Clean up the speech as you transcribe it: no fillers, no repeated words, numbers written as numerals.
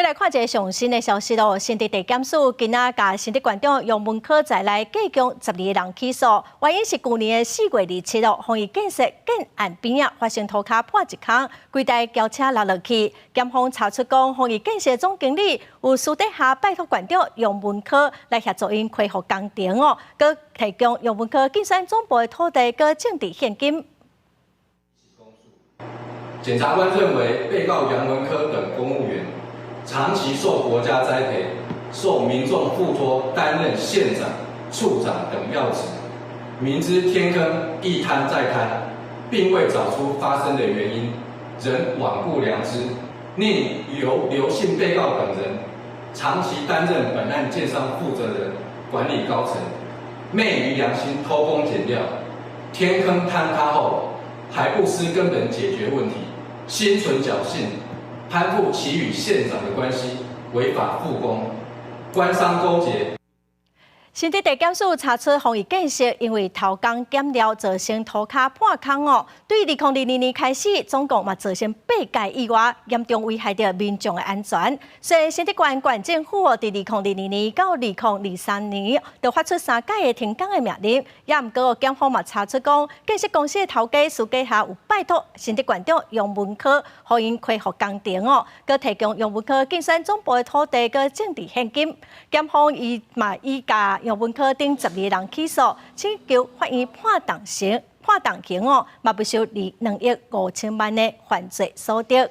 再来看一个上新的消息咯，新竹地检署今仔甲新竹县长杨文科在内计共12个人起诉，原因是去年的4月27日，防疫建设建案边啊发生涂骹破一空，规台轿车落去。检方查出讲，防疫建设总经理有私底下拜托县长杨文科来协助因恢复工程哦，佮提供杨文科竞选总部的土地佮政治现金。 检察官认为，被告杨文科等公务员长期受国家栽培，受民众付托担任县长、处长等要职，明知天坑一摊再摊，并未找出发生的原因，仍罔顾良知，宁由刘姓被告等人长期担任本案建商负责人、管理高层，昧于良心偷工减料，天坑坍塌后还不思根本解决问题。 心存侥幸，攀附其与县长的关系，违法复工，官商勾结。 新竹地检署查出防疫建设因为偷工减料造成涂骹破空哦，对2022年开始，总共嘛造成8件意外，严重危害到民众的安全。所以新竹县县政府哦，伫2022年到2023年，就发出3届的停工的命令。也毋过，检方嘛查出讲，建设公司的头家私底下有拜托新竹县长杨文科，互因恢复工程哦，佮提供杨文科竞选总部的土地佮政治现金。检方以价。 杨文科等12个人起诉，请求法院判重刑哦，嘛不受2亿5千万的犯罪所得。